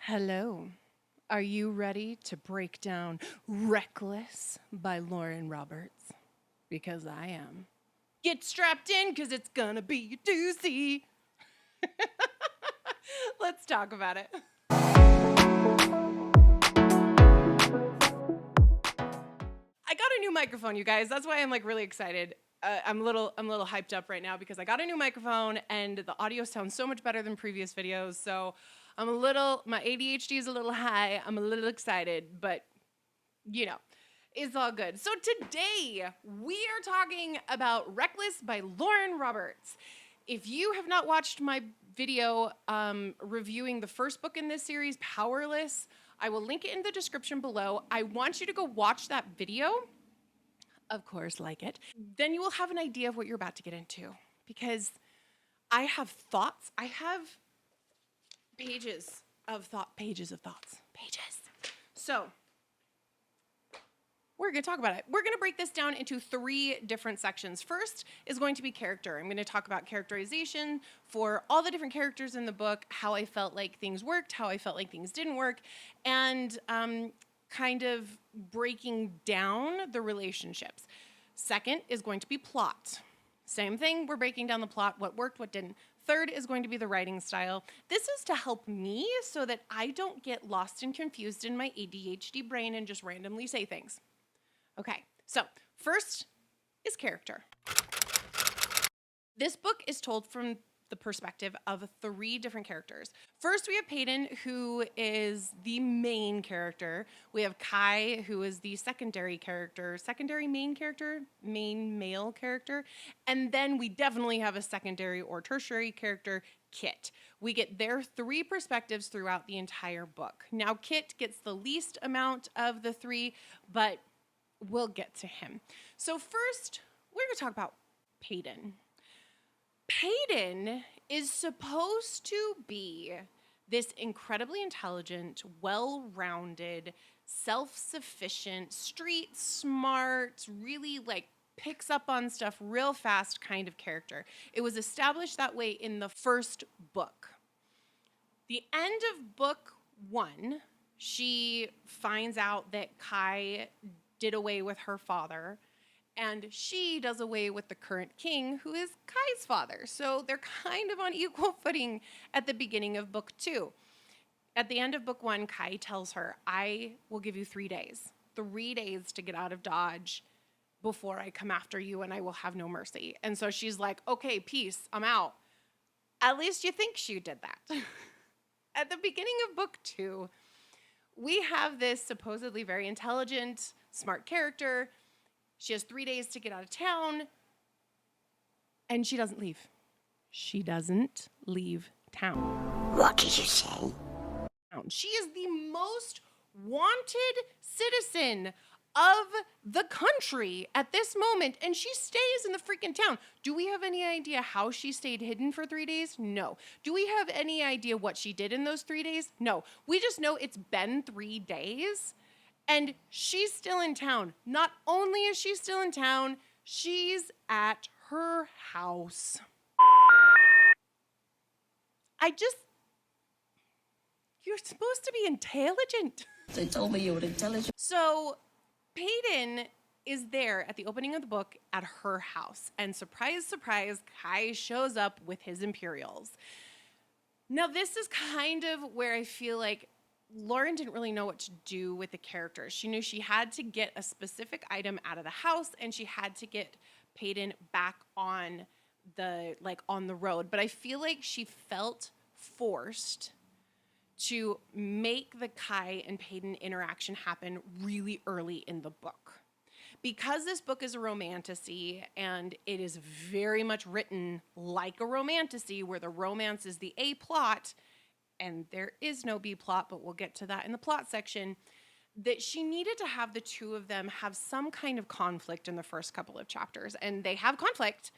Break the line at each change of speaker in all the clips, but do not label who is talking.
Hello. Are you ready to break down Reckless by Lauren Roberts? Because I am. Get strapped in because it's gonna be a doozy. Let's talk about it. I got a new microphone, you guys. That's why I'm like really excited. I'm a little hyped up right now because I got a new microphone and the audio sounds so much better than previous videos. So my ADHD is a little high. I'm a little excited, but you know, it's all good. So today we are talking about Reckless by Lauren Roberts. If you have not watched my video reviewing the first book in this series, Powerless, I will link it in the description below. I want you to go watch that video. Of course, like it. Then you will have an idea of what you're about to get into because I have thoughts. I have pages of thoughts. So we're going to talk about it. We're going to break this down into 3 different sections. First is going to be character. I'm going to talk about characterization for all the different characters in the book, how I felt like things worked, how I felt like things didn't work, and kind of breaking down the relationships. Second is going to be plot. Same thing, we're breaking down the plot, what worked, what didn't. Third is going to be the writing style. This is to help me so that I don't get lost and confused in my ADHD brain and just randomly say things. Okay, so first is character. This book is told from the perspective of 3 different characters. First, we have Peyton, who is the main character. We have Kai, who is the secondary main male character. And then we definitely have a secondary or tertiary character, Kitt. We get their 3 perspectives throughout the entire book. Now, Kitt gets the least amount of the 3, but we'll get to him. So first, we're going to talk about Peyton. Peyton is supposed to be this incredibly intelligent, well-rounded, self-sufficient, street smart, really like picks up on stuff real fast kind of character. It was established that way in the first book. The end of book 1, she finds out that Kai did away with her father, and she does away with the current king, who is Kai's father. So they're kind of on equal footing at the beginning of book 2. At the end of book 1, Kai tells her, I will give you 3 days. 3 days to get out of Dodge before I come after you, and I will have no mercy. And so she's like, okay, peace, I'm out. At least you think she did that. At the beginning of book 2, we have this supposedly very intelligent, smart character. She has 3 days to get out of town, and she doesn't leave. She doesn't leave town.
What did you say?
She is the most wanted citizen of the country at this moment, and she stays in the freaking town. Do we have any idea how she stayed hidden for 3 days? No. Do we have any idea what she did in those 3 days? No. We just know it's been 3 days. And she's still in town. Not only is she still in town, she's at her house. You're supposed to be intelligent.
They told me you were intelligent.
So Peyton is there at the opening of the book at her house. And surprise, surprise, Kai shows up with his Imperials. Now, this is kind of where I feel like Lauren didn't really know what to do with the characters. She knew she had to get a specific item out of the house, and she had to get Peyton back on the road. But I feel like she felt forced to make the Kai and Peyton interaction happen really early in the book. Because this book is a romantasy, and it is very much written like a romantasy, where the romance is the A plot, and there is no B plot, but we'll get to that in the plot section, that she needed to have the 2 of them have some kind of conflict in the first couple of chapters, and they have conflict.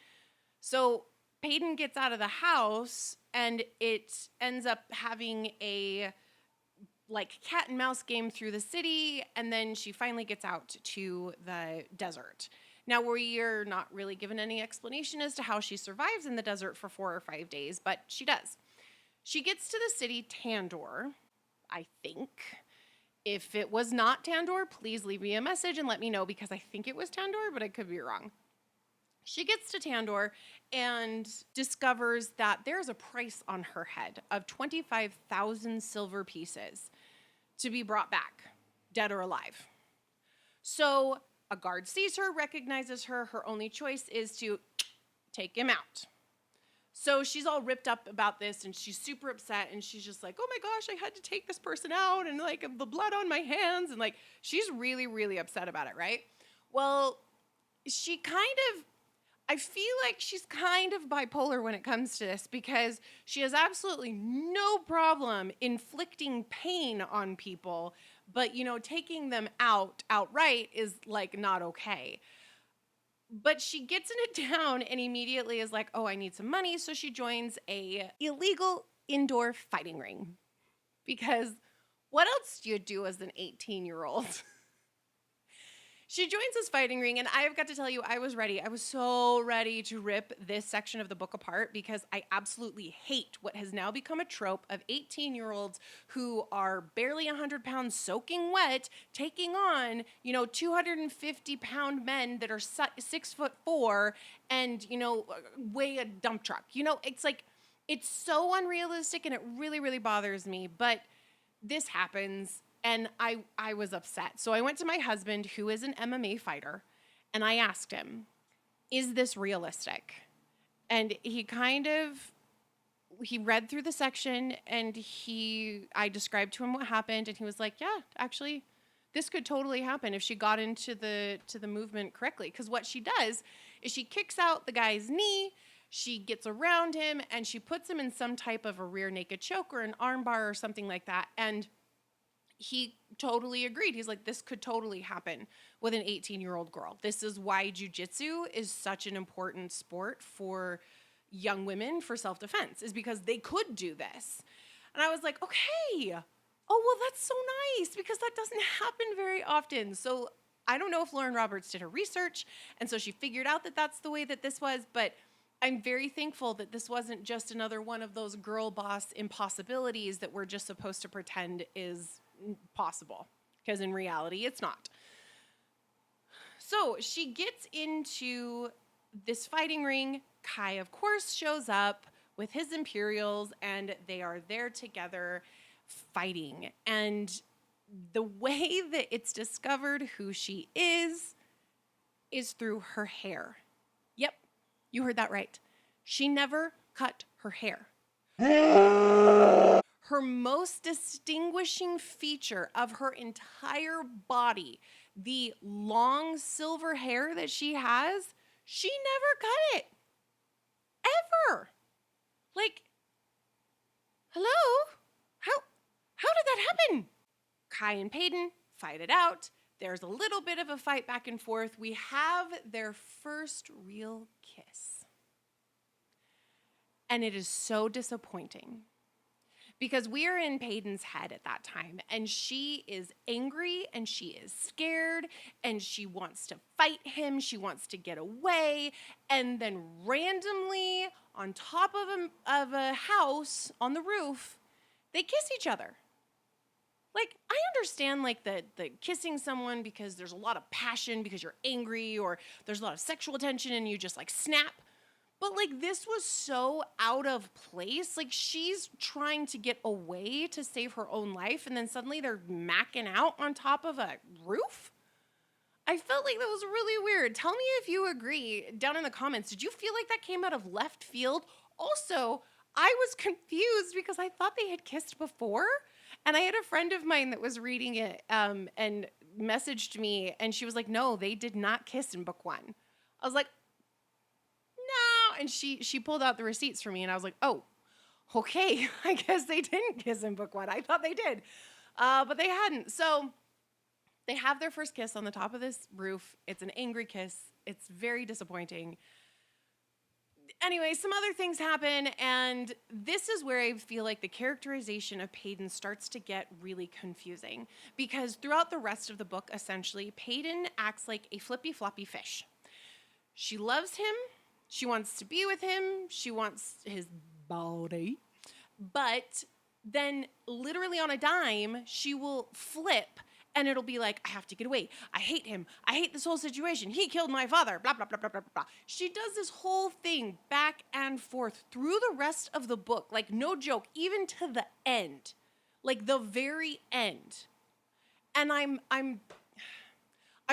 So Peyton gets out of the house, and it ends up having a cat and mouse game through the city, and then she finally gets out to the desert. Now, we're not really given any explanation as to how she survives in the desert for 4 or 5 days, but she does. She gets to the city, Tandor, I think. If it was not Tandor, please leave me a message and let me know, because I think it was Tandor, but I could be wrong. She gets to Tandor and discovers that there's a price on her head of 25,000 silver pieces to be brought back, dead or alive. So a guard sees her, recognizes her. Her only choice is to take him out. So she's all ripped up about this, and she's super upset, and she's just like, oh my gosh, I had to take this person out, and like the blood on my hands, and like she's really, really upset about it, right? Well, she kind of, I feel like she's kind of bipolar when it comes to this, because she has absolutely no problem inflicting pain on people, but taking them out outright is like not okay. But she gets in it down and immediately is like, oh, I need some money. So she joins a illegal indoor fighting ring. Because what else do you do as an 18-year-old? She joins this fighting ring, and I've got to tell you, I was ready. I was so ready to rip this section of the book apart, because I absolutely hate what has now become a trope of 18-year-olds who are barely 100 pounds soaking wet, taking on, 250-pound men that are 6'4" and, weigh a dump truck. It's like, it's so unrealistic, and it really, really bothers me. But this happens. And I was upset. So I went to my husband, who is an MMA fighter, and I asked him, is this realistic? And he read through the section, and I described to him what happened, and he was like, yeah, actually, this could totally happen if she got into the movement correctly. Because what she does is she kicks out the guy's knee, she gets around him, and she puts him in some type of a rear naked choke or an arm bar or something like that. And he totally agreed. He's like, this could totally happen with an 18-year-old girl. This is why jiu-jitsu is such an important sport for young women for self-defense, is because they could do this. And I was like, okay. Oh, well, that's so nice, because that doesn't happen very often. So I don't know if Lauren Roberts did her research, and so she figured out that that's the way that this was, but I'm very thankful that this wasn't just another one of those girl boss impossibilities that we're just supposed to pretend is possible, because in reality it's not. So she gets into this fighting ring. Kai, of course, shows up with his Imperials, and they are there together fighting. And the way that it's discovered who she is through her hair. Yep, you heard that right. She never cut her hair. Her most distinguishing feature of her entire body, the long silver hair that she has, she never cut it. Ever. Like, hello? How did that happen? Kai and Peyton fight it out. There's a little bit of a fight back and forth. We have their first real kiss. And it is so disappointing, because we are in Peyton's head at that time, and she is angry, and she is scared, and she wants to fight him. She wants to get away. And then randomly, on top of a house on the roof, they kiss each other. Like, I understand, like, the kissing someone because there's a lot of passion, because you're angry, or there's a lot of sexual tension, and you just, like, snap. But, like, this was so out of place. Like, she's trying to get away to save her own life, and then suddenly they're macking out on top of a roof? I felt like that was really weird. Tell me if you agree down in the comments. Did you feel like that came out of left field? Also, I was confused because I thought they had kissed before. And I had a friend of mine that was reading it and messaged me, and she was like, no, they did not kiss in book one. I was like, no. And she pulled out the receipts for me, and I was like, oh, okay. I guess they didn't kiss in book one. I thought they did, but they hadn't. So they have their first kiss on the top of this roof. It's an angry kiss. It's very disappointing. Anyway, some other things happen, and this is where I feel like the characterization of Peyton starts to get really confusing, because throughout the rest of the book, essentially, Peyton acts like a flippy-floppy fish. She loves him. She wants to be with him. She wants his body. But then literally on a dime, she will flip and it'll be like, I have to get away. I hate him. I hate this whole situation. He killed my father. Blah, blah, blah, blah, blah, blah. She does this whole thing back and forth through the rest of the book. Like, no joke, even to the end. Like, the very end. And I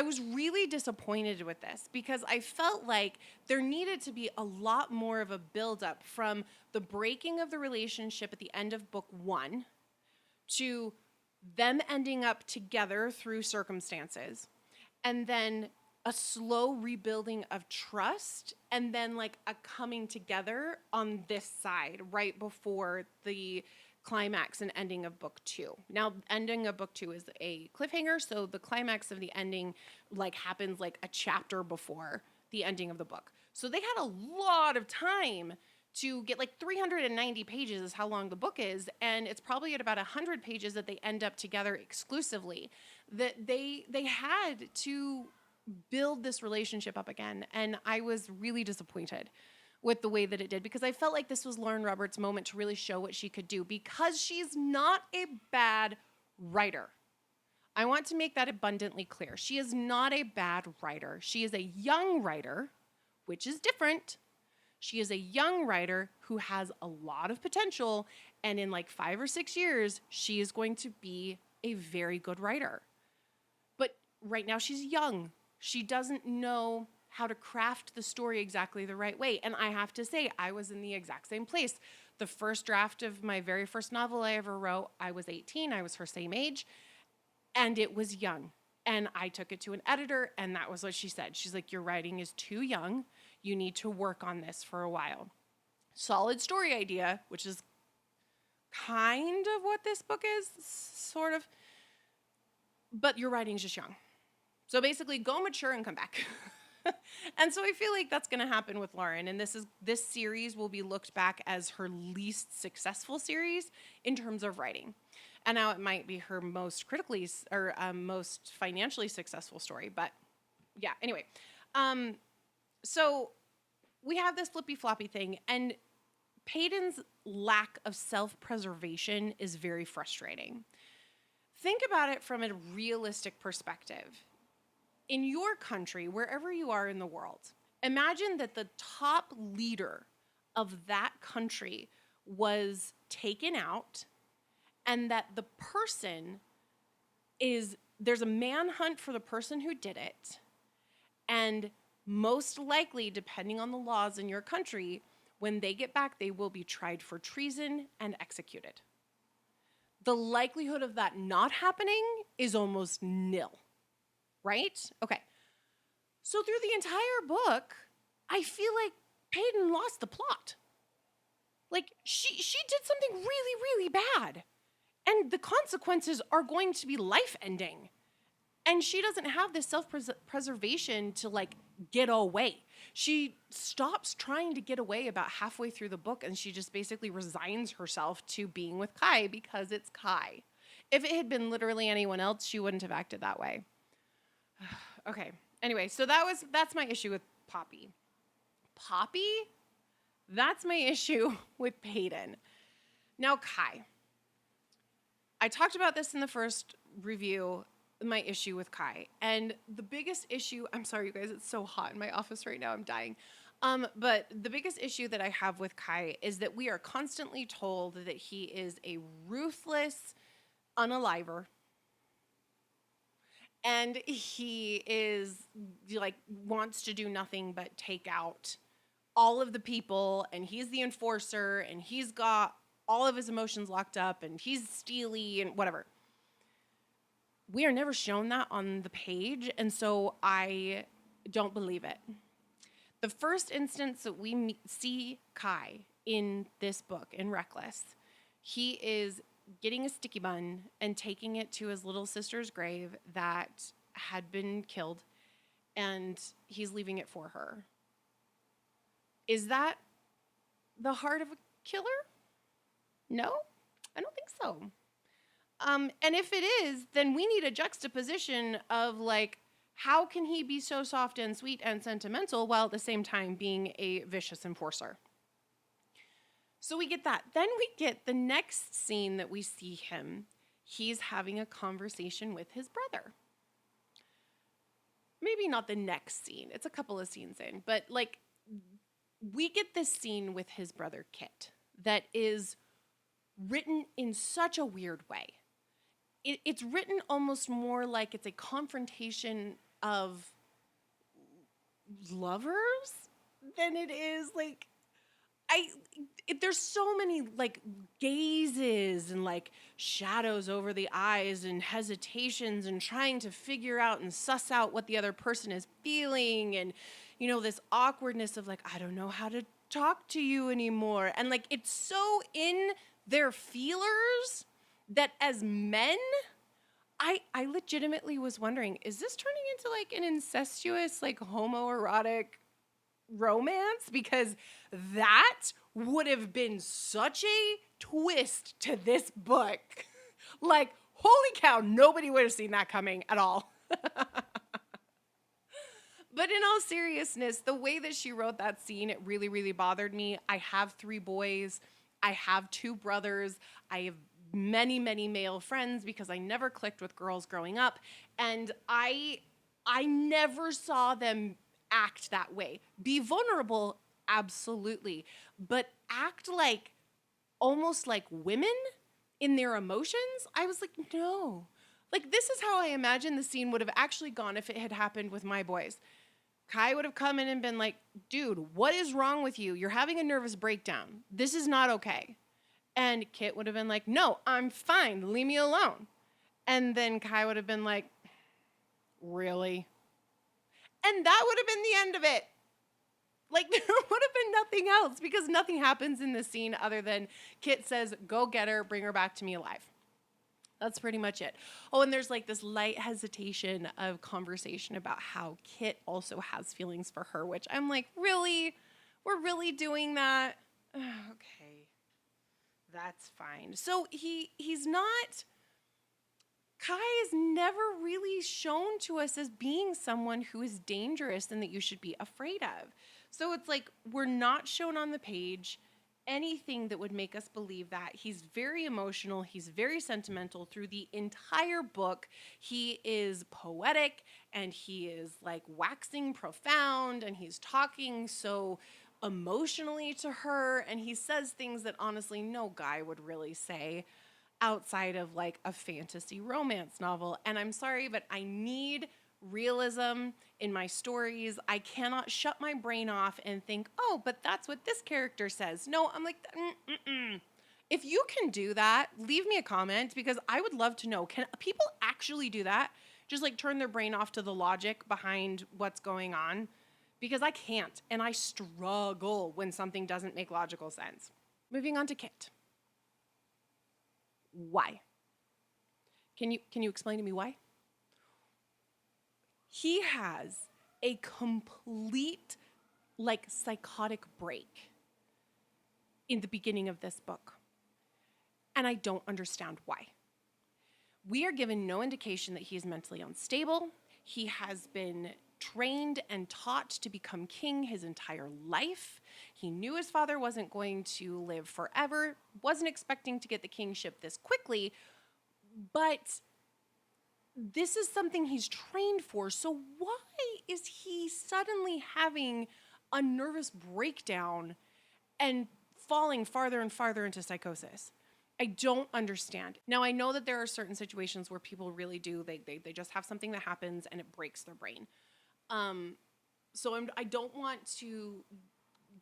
was really disappointed with this because I felt like there needed to be a lot more of a buildup from the breaking of the relationship at the end of book 1 to them ending up together through circumstances, and then a slow rebuilding of trust, and then like a coming together on this side right before the climax and ending of book 2. Now, ending of book 2 is a cliffhanger, so the climax of the ending like happens like a chapter before the ending of the book. So they had a lot of time to get like 390 pages is how long the book is, and it's probably at about 100 pages that they end up together exclusively. That they had to build this relationship up again, and I was really disappointed with the way that it did because I felt like this was Lauren Roberts' moment to really show what she could do because she's not a bad writer. I want to make that abundantly clear. She is not a bad writer. She is a young writer, which is different. She is a young writer who has a lot of potential, and in like 5 or 6 years, she is going to be a very good writer. But right now she's young. She doesn't know how to craft the story exactly the right way. And I have to say, I was in the exact same place. The first draft of my very first novel I ever wrote, I was 18. I was her same age, and it was young. And I took it to an editor, and that was what she said. She's like, your writing is too young. You need to work on this for a while. Solid story idea, which is kind of what this book is, sort of. But your writing's just young. So basically, go mature and come back. And so I feel like that's going to happen with Lauren. And this series will be looked back as her least successful series in terms of writing. And now it might be her most critically or most financially successful story. But yeah, anyway. So we have this flippy floppy thing, and Peyton's lack of self-preservation is very frustrating. Think about it from a realistic perspective. In your country, wherever you are in the world, imagine that the top leader of that country was taken out, and that the person there's a manhunt for the person who did it, and most likely, depending on the laws in your country, when they get back, they will be tried for treason and executed. The likelihood of that not happening is almost nil, right? Okay. So through the entire book, I feel like Peyton lost the plot. Like, she did something really, really bad, and the consequences are going to be life-ending. And she doesn't have this self-preservation to, like, get away. She stops trying to get away about halfway through the book, and she just basically resigns herself to being with Kai because it's Kai. If it had been literally anyone else, she wouldn't have acted that way. Okay. Anyway, so that's my issue with Poppy. Poppy? That's my issue with Peyton. Now, Kai. I talked about this in the first review, my issue with Kai. And the biggest issue, I'm sorry, you guys, it's so hot in my office right now, I'm dying. But the biggest issue that I have with Kai is that we are constantly told that he is a ruthless unaliver. And he is, like, wants to do nothing but take out all of the people, and he's the enforcer, and he's got all of his emotions locked up, and he's steely and whatever. We are never shown that on the page, and so I don't believe it. The first instance that we see Kai in this book, in Reckless, he is getting a sticky bun and taking it to his little sister's grave that had been killed, and he's leaving it for her. Is that the heart of a killer? No, I don't think so. And if it is, then we need a juxtaposition of, like, how can he be so soft and sweet and sentimental while at the same time being a vicious enforcer? So we get that. Then we get the next scene that we see him. He's having a conversation with his brother. Maybe not the next scene. It's a couple of scenes in. But like, we get this scene with his brother Kitt that is written in such a weird way. It's written almost more like it's a confrontation of lovers than it is like there's so many like gazes and like shadows over the eyes and hesitations and trying to figure out and suss out what the other person is feeling, and you know, this awkwardness of like, I don't know how to talk to you anymore, and like it's so in their feelers that as men, I legitimately was wondering, is this turning into like an incestuous, like homoerotic romance? Because that would have been such a twist to this book. Like, holy cow, nobody would have seen that coming at all. But in all seriousness, the way that she wrote that scene, it really, really bothered me. I have 3 boys. I have 2 brothers. I have many, many male friends because I never clicked with girls growing up. And I never saw them act that way. Be vulnerable, absolutely. But act like, almost like women in their emotions? I was like, no. Like, this is how I imagine the scene would have actually gone if it had happened with my boys. Kai would have come in and been like, dude, what is wrong with you? You're having a nervous breakdown. This is not okay. And Kitt would have been like, no, I'm fine. Leave me alone. And then Kai would have been like, really? And that would have been the end of it. Like, there would have been nothing else because nothing happens in this scene other than Kitt says, go get her, bring her back to me alive. That's pretty much it. Oh, and there's like this light hesitation of conversation about how Kitt also has feelings for her, which I'm like, really? We're really doing that? Okay. That's fine. So he's not, Kai is never really shown to us as being someone who is dangerous and that you should be afraid of. So it's like, we're not shown on the page anything that would make us believe that. He's very emotional. He's very sentimental through the entire book. He is poetic and he is like waxing profound and he's talking so emotionally to her, and he says things that honestly no guy would really say outside of like a fantasy romance novel. And I'm sorry, but I need realism in my stories. I cannot shut my brain off and think, oh, but that's what this character says. No, I'm like, if you can do that, leave me a comment because I would love to know, can people actually do that? Just like turn their brain off to the logic behind what's going on? Because I can't, and I struggle when something doesn't make logical sense. Moving on to Kitt. Why? Can you explain to me why? He has a complete, like, psychotic break in the beginning of this book. And I don't understand why. We are given no indication that he is mentally unstable. He has been trained and taught to become king his entire life. He knew his father wasn't going to live forever, wasn't expecting to get the kingship this quickly, but this is something he's trained for. So why is he suddenly having a nervous breakdown and falling farther and farther into psychosis? I don't understand. Now, I know that there are certain situations where people really do, they just have something that happens and it breaks their brain. So I don't want to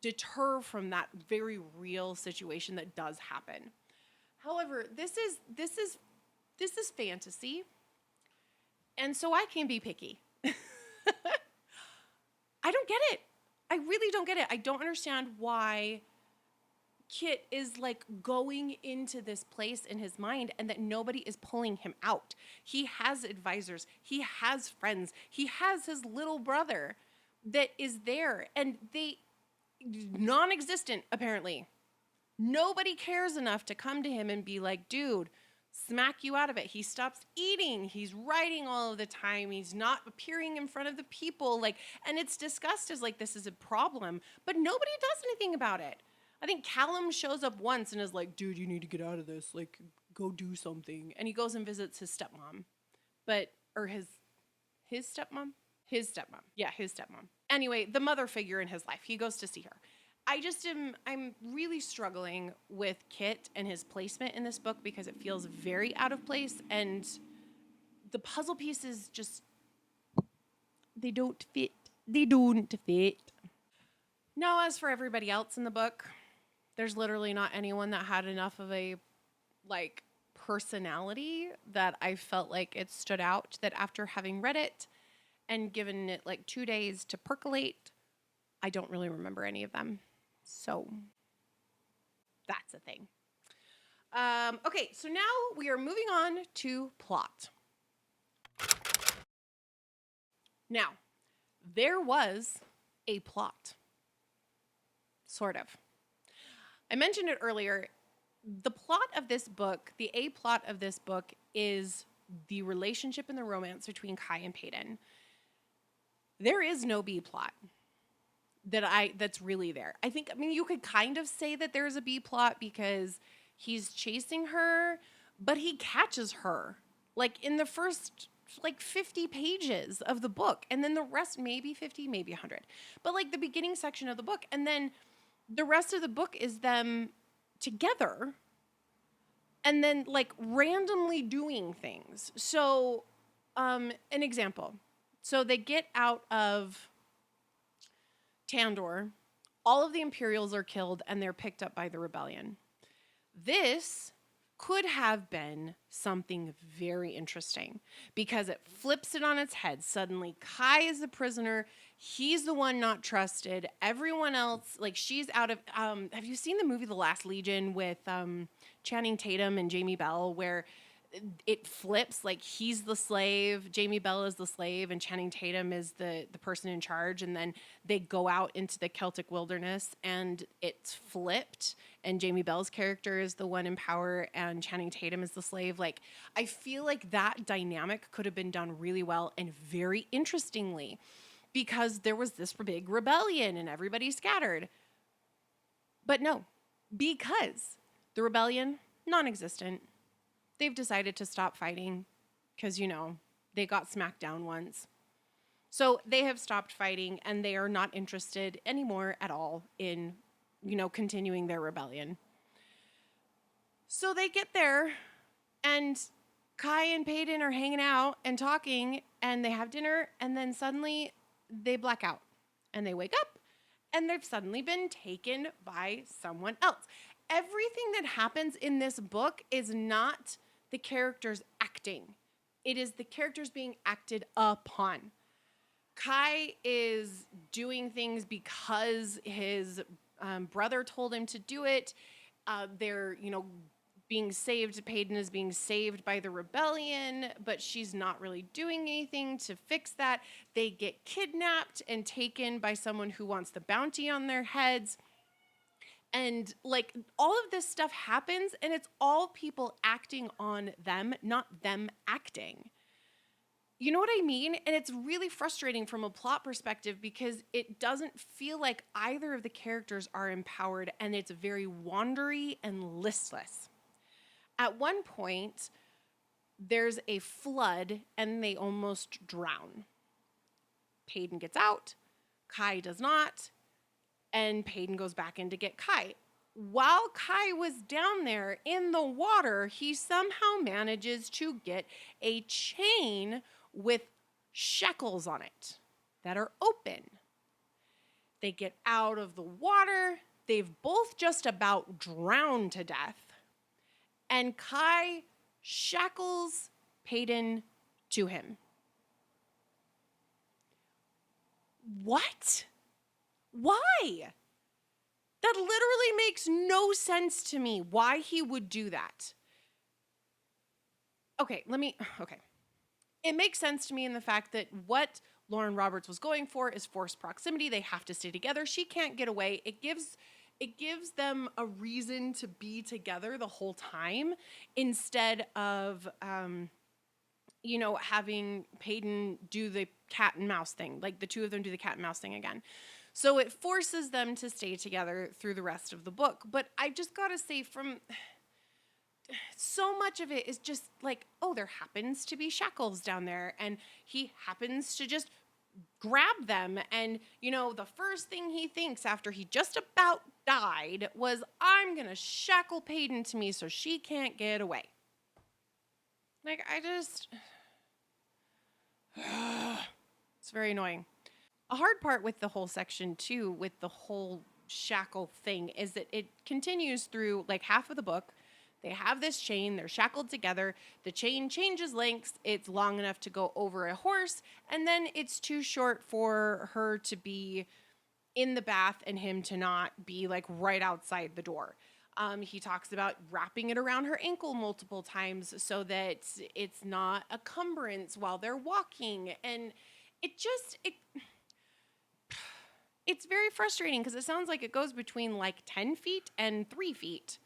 deter from that very real situation that does happen. However, this is fantasy, and so I can be picky. I don't get it. I really don't get it. I don't understand why Kitt is like going into this place in his mind and that nobody is pulling him out. He has advisors. He has friends. He has his little brother that is there, and they non-existent apparently. Nobody cares enough to come to him and be like, dude, smack you out of it. He stops eating. He's writing all of the time. He's not appearing in front of the people. Like, and it's discussed as like this is a problem, but nobody does anything about it. I think Callum shows up once and is like, dude, you need to get out of this. Like, go do something. And he goes and visits his stepmom. Or his stepmom? His stepmom. Yeah, his stepmom. Anyway, the mother figure in his life. He goes to see her. I'm really struggling with Kitt and his placement in this book because it feels very out of place, and the puzzle pieces just, they don't fit. They don't fit. Now, as for everybody else in the book, there's literally not anyone that had enough of a, like, personality that I felt like it stood out, that after having read it and given it like 2 days to percolate, I don't really remember any of them. So that's a thing. Okay, so now we are moving on to plot. Now, there was a plot. Sort of. I mentioned it earlier. The plot of this book, the A plot of this book, is the relationship and the romance between Kai and Peyton. There is no B plot that's really there. I mean, you could kind of say that there's a B plot because he's chasing her, but he catches her like in the first like 50 pages of the book, and then the rest, maybe 50, maybe 100, but like the beginning section of the book, and then the rest of the book is them together and then like randomly doing things. So an example. So they get out of Tandor. All of the Imperials are killed and they're picked up by the rebellion. This could have been something very interesting because it flips it on its head. Suddenly, Kai is the prisoner. He's the one not trusted. Everyone else, like, she's out of... have you seen the movie The Last Legion with Channing Tatum and Jamie Bell, where it flips, like, he's the slave, Jamie Bell is the slave, and Channing Tatum is the person in charge, and then they go out into the Celtic wilderness, and it's flipped, and Jamie Bell's character is the one in power, and Channing Tatum is the slave. Like, I feel like that dynamic could have been done really well and very interestingly, because there was this big rebellion, and everybody scattered. But no, because the rebellion, non-existent. They've decided to stop fighting because, you know, they got smacked down once. So they have stopped fighting and they are not interested anymore at all in, you know, continuing their rebellion. So they get there and Kai and Peyton are hanging out and talking and they have dinner, and then suddenly they black out and they wake up and they've suddenly been taken by someone else. Everything that happens in this book is not the characters acting. It is the characters being acted upon. Kai is doing things because his brother told him to do it. They're, you know, being saved. Peyton is being saved by the rebellion, but she's not really doing anything to fix that. They get kidnapped and taken by someone who wants the bounty on their heads. And like all of this stuff happens and it's all people acting on them, not them acting. You know what I mean? And it's really frustrating from a plot perspective because it doesn't feel like either of the characters are empowered, and it's very wandery and listless. At one point, there's a flood and they almost drown. Peyton gets out, Kai does not. And Peyton goes back in to get Kai. While Kai was down there in the water, he somehow manages to get a chain with shackles on it that are open. They get out of the water. They've both just about drowned to death. And Kai shackles Peyton to him. What? Why? That literally makes no sense to me why he would do that. Okay. It makes sense to me in the fact that what Lauren Roberts was going for is forced proximity. They have to stay together. She can't get away. It gives them a reason to be together the whole time instead of, you know, having Peyton do the cat and mouse thing, like the two of them do the cat and mouse thing again. So it forces them to stay together through the rest of the book. But I just got to say, from so much of it is just like, oh, there happens to be shackles down there, and he happens to just grab them. And, the first thing he thinks after he just about died was, I'm going to shackle Peyton to me so she can't get away. Like, it's very annoying. A hard part with the whole section, too, with the whole shackle thing, is that it continues through like half of the book. They have this chain, they're shackled together. The chain changes lengths. It's long enough to go over a horse, and then it's too short for her to be in the bath and him to not be like right outside the door. He talks about wrapping it around her ankle multiple times so that it's not a cumbrance while they're walking. And it's very frustrating because it sounds like it goes between like 10 feet and 3 feet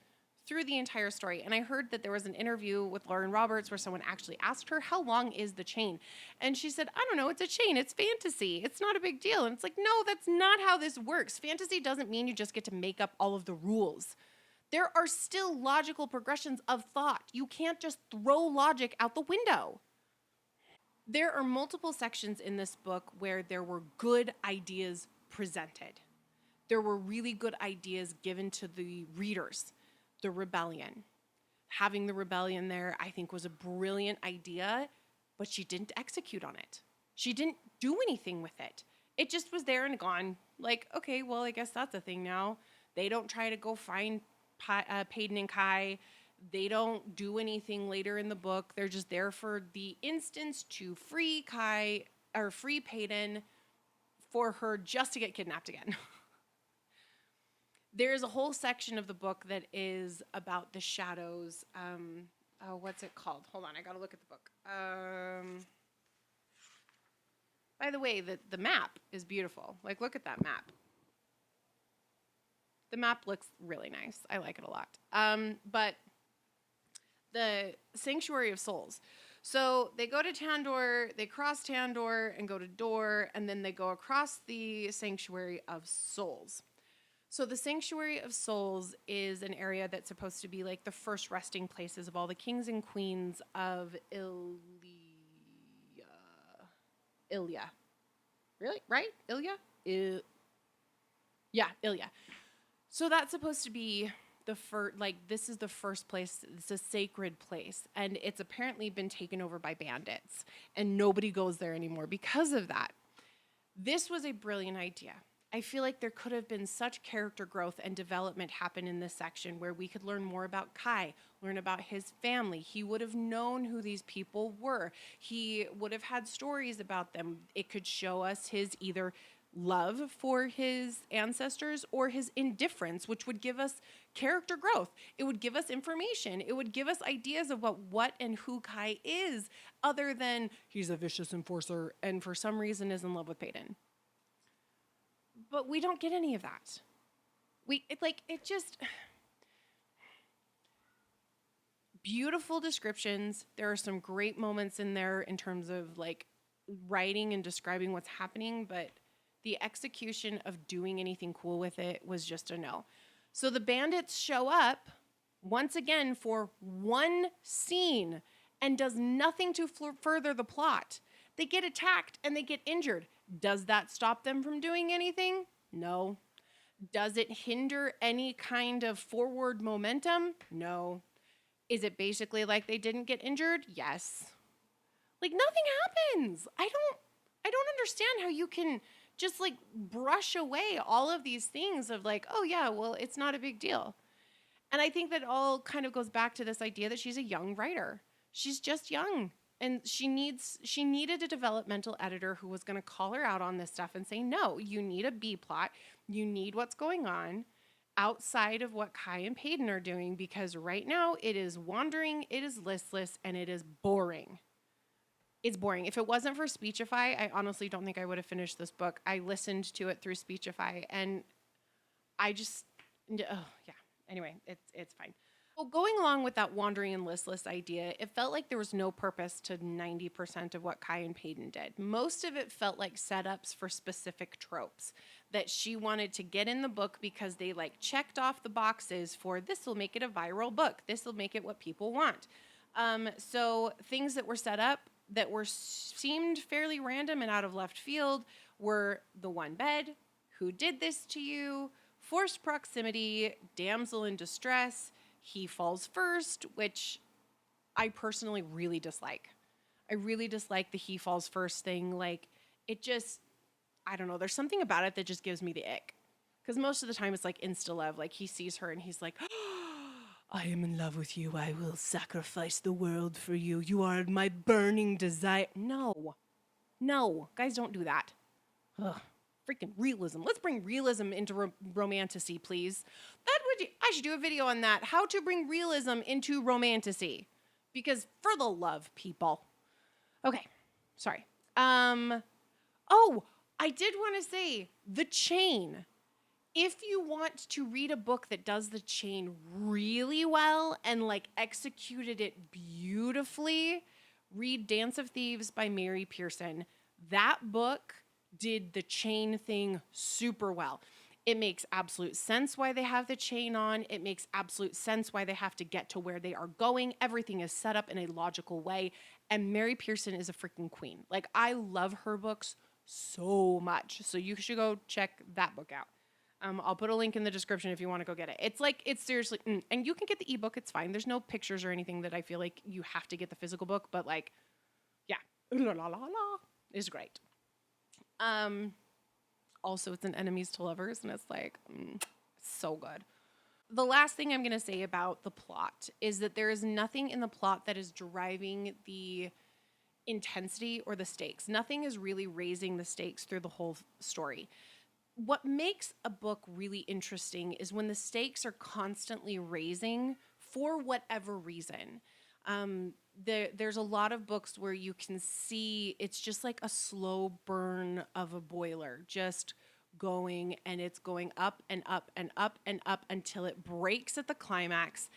through the entire story. And I heard that there was an interview with Lauren Roberts where someone actually asked her, how long is the chain? And she said, I don't know, it's a chain, it's fantasy, it's not a big deal. And it's like, no, that's not how this works. Fantasy doesn't mean you just get to make up all of the rules. There are still logical progressions of thought. You can't just throw logic out the window. There are multiple sections in this book where there were good ideas presented. There were really good ideas given to the readers. The rebellion. Having the rebellion there, I think, was a brilliant idea, but she didn't execute on it. She didn't do anything with it. It just was there and gone. Like, okay, well, I guess that's a thing now. They don't try to go find Peyton and Kai. They don't do anything later in the book. They're just there for the instance to free Kai or free Peyton for her just to get kidnapped again. There's a whole section of the book that is about the shadows. What's it called? Hold on, I gotta look at the book. By the way, the map is beautiful. Like, look at that map. The map looks really nice. I like it a lot. But the Sanctuary of Souls. So they go to Tandor, they cross Tandor and go to Dor, and then they go across the Sanctuary of Souls. So the Sanctuary of Souls is an area that's supposed to be like the first resting places of all the kings and queens of Ilya. Really? Right? Ilya? Yeah, Ilya. So that's supposed to be the first, like, this is the first place, it's a sacred place, and it's apparently been taken over by bandits, and nobody goes there anymore because of that. This was a brilliant idea. I feel like there could have been such character growth and development happen in this section where we could learn more about Kai, learn about his family. He would have known who these people were. He would have had stories about them. It could show us his either love for his ancestors or his indifference, which would give us character growth. It would give us information. It would give us ideas of what and who Kai is, other than he's a vicious enforcer and for some reason is in love with Peyton. But we don't get any of that. Beautiful descriptions. There are some great moments in there in terms of like writing and describing what's happening, but the execution of doing anything cool with it was just a no. So the bandits show up once again for one scene and does nothing to further the plot. They get attacked and they get injured. Does that stop them from doing anything? No. Does it hinder any kind of forward momentum? No. Is it basically like they didn't get injured? Yes. Like nothing happens. I don't understand how you can just like brush away all of these things of like, oh yeah, well, it's not a big deal. And I think that all kind of goes back to this idea that she's a young writer. She's just young. And she needed a developmental editor who was going to call her out on this stuff and say, no, you need a B plot. You need what's going on outside of what Kai and Peyton are doing, because right now it is wandering, it is listless, and it is boring. It's boring. If it wasn't for Speechify, I honestly don't think I would have finished this book. I listened to it through Speechify, and I just, anyway, it's fine. Well, going along with that wandering and listless idea, it felt like there was no purpose to 90% of what Kai and Peyton did. Most of it felt like setups for specific tropes that she wanted to get in the book because they like checked off the boxes for this will make it a viral book. This will make it what people want. So things that were set up that were seemed fairly random and out of left field were the one bed, who did this to you, forced proximity, damsel in distress, he falls first, which I personally really dislike. I really dislike the he falls first thing. Like, it just, I don't know. There's something about it that just gives me the ick. Because most of the time it's like insta-love. Like, he sees her and he's like, I am in love with you. I will sacrifice the world for you. You are my burning desire. No. No. Guys, don't do that. Ugh. Freaking realism. Let's bring realism into romantasy, please. I should do a video on that. How to bring realism into romantasy. Because for the love, people. Okay. Sorry. Oh, I did want to say the chain. If you want to read a book that does the chain really well and like executed it beautifully, read Dance of Thieves by Mary Pearson. That book did the chain thing super well. It makes absolute sense why they have the chain on. It makes absolute sense why they have to get to where they are going. Everything is set up in a logical way. And Mary Pearson is a freaking queen. Like, I love her books so much. So you should go check that book out. I'll put a link in the description if you want to go get it. It's seriously, and you can get the ebook. It's fine. There's no pictures or anything that I feel like you have to get the physical book, but like, yeah, la la la la is great. Also, it's an enemies to lovers, and it's like, so good. The last thing I'm going to say about the plot is that there is nothing in the plot that is driving the intensity or the stakes. Nothing is really raising the stakes through the whole story. What makes a book really interesting is when the stakes are constantly raising for whatever reason. There's a lot of books where you can see it's just like a slow burn of a boiler, just going, and it's going up and up and up and up until it breaks at the climax,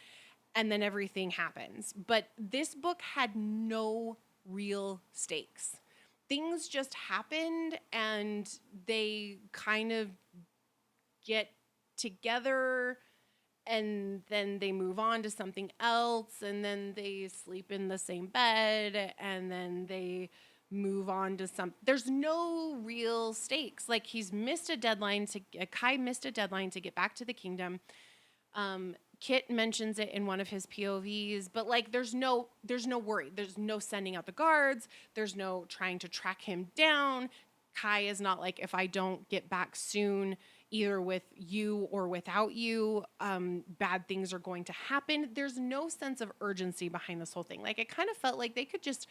and then everything happens. But this book had no real stakes. Things just happened, and they kind of get together, and then they move on to something else, and then they sleep in the same bed, and then they move on to there's no real stakes. Like, Kai missed a deadline to get back to the kingdom. Kitt mentions it in one of his POVs, but like, there's no worry. There's no sending out the guards. There's no trying to track him down. Kai is not like, if I don't get back soon, either with you or without you, bad things are going to happen. There's no sense of urgency behind this whole thing. Like, it kind of felt like they could just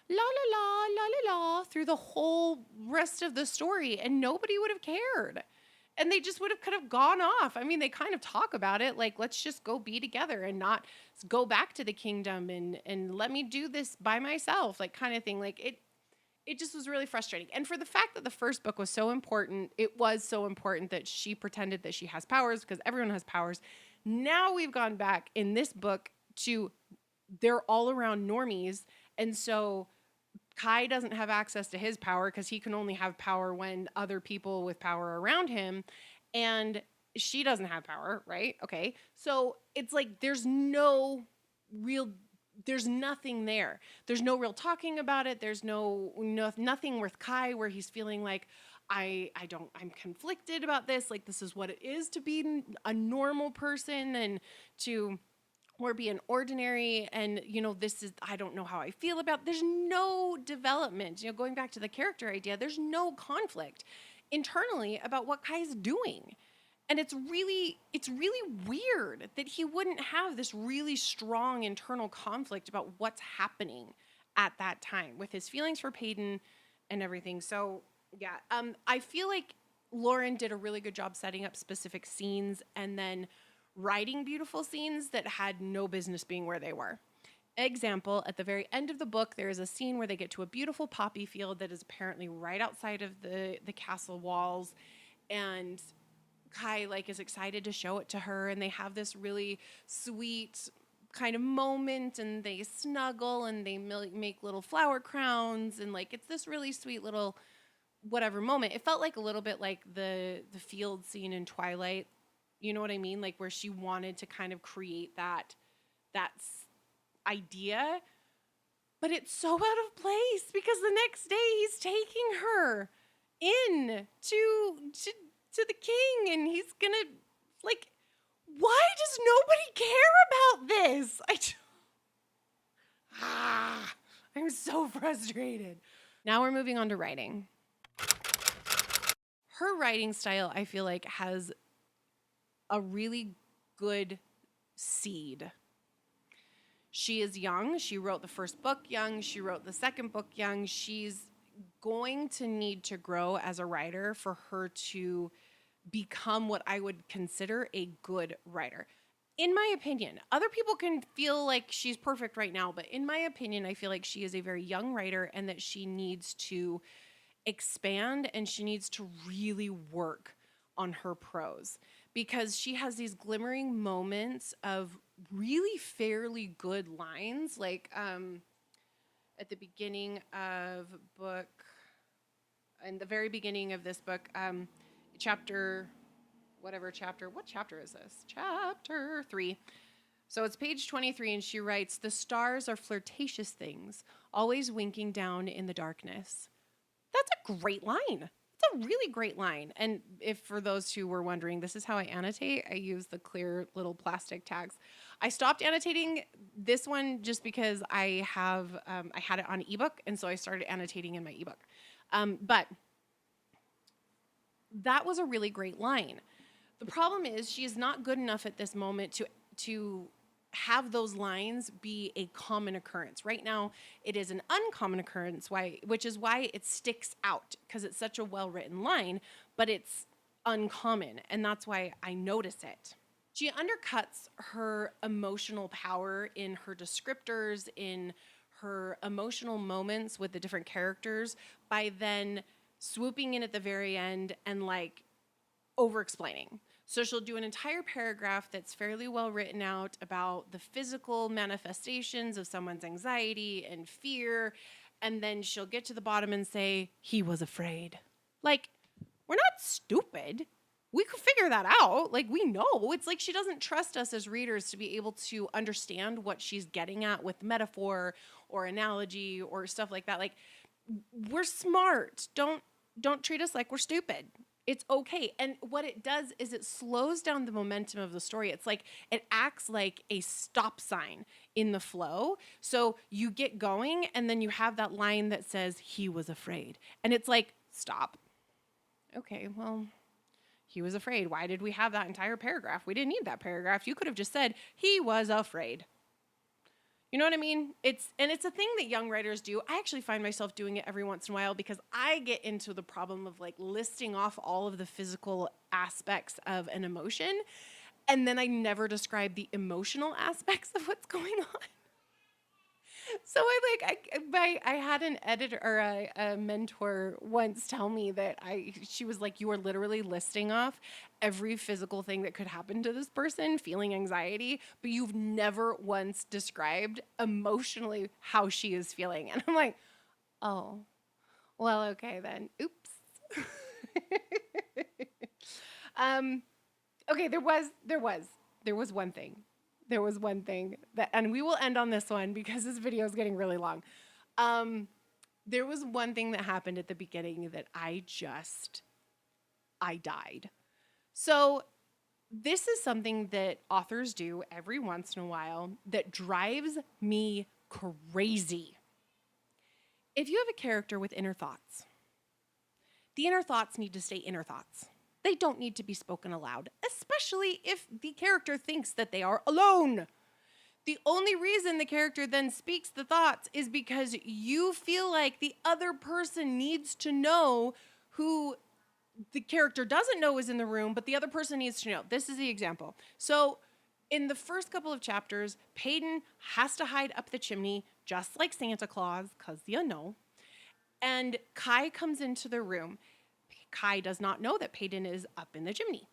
la la la la la la through the whole rest of the story, and nobody would have cared. And they just could have gone off. I mean, they kind of talk about it like, let's just go be together and not go back to the kingdom and let me do this by myself, like, kind of thing. Like, it just was really frustrating. And for the fact that the first book was so important, it was so important that she pretended that she has powers, because everyone has powers. Now we've gone back in this book to they're all around normies. And so Kai doesn't have access to his power because he can only have power when other people with power are around him. And she doesn't have power, right? Okay. So it's like there's nothing there. There's no real talking about it. There's nothing with Kai where he's feeling like, I'm conflicted about this. Like, this is what it is to be a normal person and to or be an ordinary, and, this is, I don't know how I feel about, there's no development, going back to the character idea, there's no conflict internally about what Kai's doing. And it's really weird that he wouldn't have this really strong internal conflict about what's happening at that time with his feelings for Peyton and everything. So yeah, I feel like Lauren did a really good job setting up specific scenes and then writing beautiful scenes that had no business being where they were. Example, at the very end of the book, there is a scene where they get to a beautiful poppy field that is apparently right outside of the castle walls, and Kai is excited to show it to her, and they have this really sweet kind of moment, and they snuggle and they make little flower crowns, and it's this really sweet little whatever moment. It felt like a little bit like the field scene in Twilight. You know what I mean? Like where she wanted to kind of create that idea, but it's so out of place because the next day he's taking her in to the king, and he's gonna, like, why does nobody care about this? I'm so frustrated. Now we're moving on to writing. Her writing style, I feel like, has a really good seed. She is young. She wrote the first book young. She wrote the second book young. She's going to need to grow as a writer for her to become what I would consider a good writer. In my opinion, other people can feel like she's perfect right now, but in my opinion, I feel like she is a very young writer and that she needs to expand and she needs to really work on her prose, because she has these glimmering moments of really fairly good lines. Like at the beginning of book, in the very beginning of this book, what chapter is this? Chapter 3. So it's page 23, and she writes, "The stars are flirtatious things, always winking down in the darkness." That's a great line. It's a really great line. And if for those who were wondering, this is how I annotate. I use the clear little plastic tags. I stopped annotating this one just because I had it on ebook, and so I started annotating in my ebook. But that was a really great line. The problem is she is not good enough at this moment to have those lines be a common occurrence. Right now, it is an uncommon occurrence, which is why it sticks out, because it's such a well-written line, but it's uncommon, and that's why I notice it. She undercuts her emotional power in her descriptors, in her emotional moments with the different characters, by then swooping in at the very end and like over-explaining. So she'll do an entire paragraph that's fairly well written out about the physical manifestations of someone's anxiety and fear, and then she'll get to the bottom and say, "He was afraid." Like, we're not stupid. We could figure that out. Like, we know. It's like she doesn't trust us as readers to be able to understand what she's getting at with metaphor or analogy or stuff like that. Like, we're smart. Don't treat us like we're stupid. It's okay. And what it does is it slows down the momentum of the story. It's like it acts like a stop sign in the flow. So you get going and then you have that line that says, "He was afraid." And it's like, stop. Okay, well, he was afraid. Why did we have that entire paragraph? We didn't need that paragraph. You could have just said, "He was afraid." You know what I mean? It's a thing that young writers do. I actually find myself doing it every once in a while because I get into the problem of like listing off all of the physical aspects of an emotion, and then I never describe the emotional aspects of what's going on. So I had an editor or a mentor once tell me that she was like, "You are literally listing off every physical thing that could happen to this person feeling anxiety, but you've never once described emotionally how she is feeling." And I'm like, "Oh, well, okay then. Oops." Okay, there was one thing. There was one thing that, and we will end on this one because this video is getting really long. There was one thing that happened at the beginning that I died. So this is something that authors do every once in a while that drives me crazy. If you have a character with inner thoughts, the inner thoughts need to stay inner thoughts. They don't need to be spoken aloud, especially if the character thinks that they are alone. The only reason the character then speaks the thoughts is because you feel like the other person needs to know who the character doesn't know is in the room, but the other person needs to know. This is the example. So in the first couple of chapters, Peyton has to hide up the chimney, just like Santa Claus, because you know. And Kai comes into the room. Kai does not know that Peyton is up in the chimney.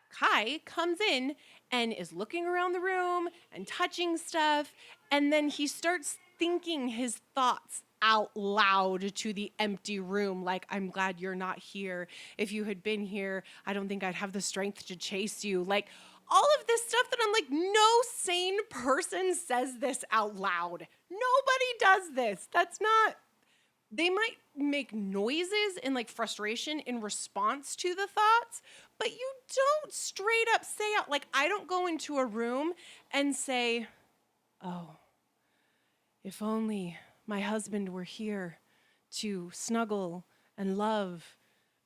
Kai comes in and is looking around the room and touching stuff. And then he starts thinking his thoughts out loud to the empty room, like, I'm glad you're not here. If you had been here, I don't think I'd have the strength to chase you. Like, all of this stuff that I'm like, no sane person says this out loud. Nobody does this. That's not, they might make noises in like frustration in response to the thoughts, but you don't straight up say out, like, I don't go into a room and say, oh, if only my husband were here to snuggle and love,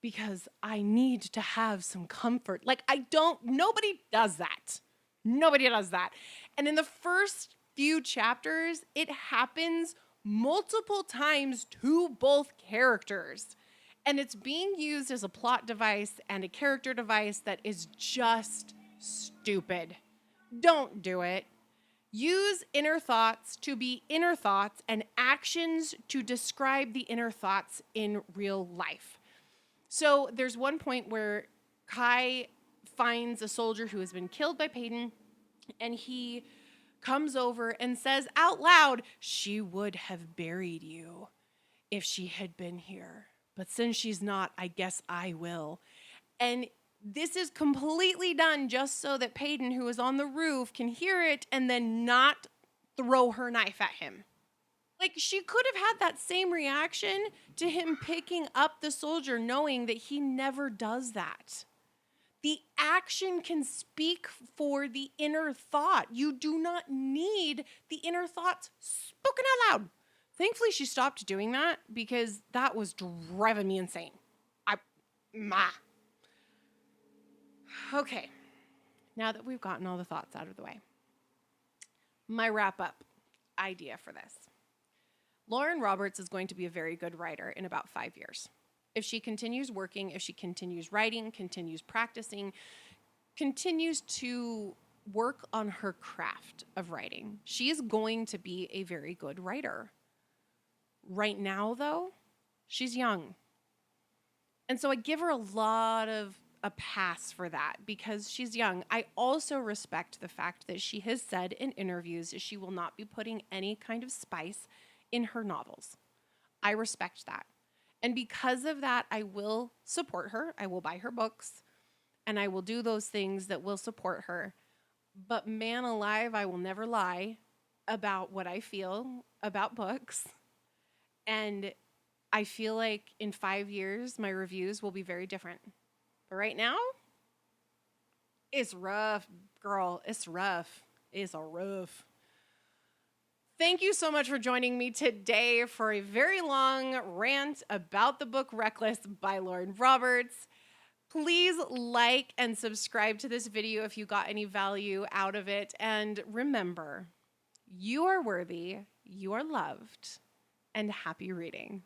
because I need to have some comfort. Like, nobody does that. Nobody does that. And in the first few chapters, it happens multiple times to both characters. And it's being used as a plot device and a character device that is just stupid. Don't do it. Use inner thoughts to be inner thoughts and actions to describe the inner thoughts in real life. So there's one point where Kai finds a soldier who has been killed by Peyton, and he comes over and says out loud, she would have buried you if she had been here. But since she's not, I guess I will. And this is completely done just so that Peyton, who is on the roof, can hear it and then not throw her knife at him. Like, she could have had that same reaction to him picking up the soldier, knowing that he never does that. The action can speak for the inner thought. You do not need the inner thoughts spoken out loud. Thankfully, she stopped doing that because that was driving me insane. Okay, now that we've gotten all the thoughts out of the way, my wrap-up idea for this. Lauren Roberts is going to be a very good writer in about 5 years. If she continues working, if she continues writing, continues practicing, continues to work on her craft of writing, she is going to be a very good writer. Right now, though, she's young. And so I give her a lot of a pass for that because she's young. I also respect the fact that she has said in interviews that she will not be putting any kind of spice in her novels. I respect that. And because of that, I will support her. I will buy her books and I will do those things that will support her. But man alive, I will never lie about what I feel about books. And I feel like in 5 years, my reviews will be very different. But right now, it's rough, girl. It's rough. It's a rough. Thank you so much for joining me today for a very long rant about the book Reckless by Lauren Roberts. Please like and subscribe to this video if you got any value out of it. And remember, you are worthy, you are loved, and happy reading.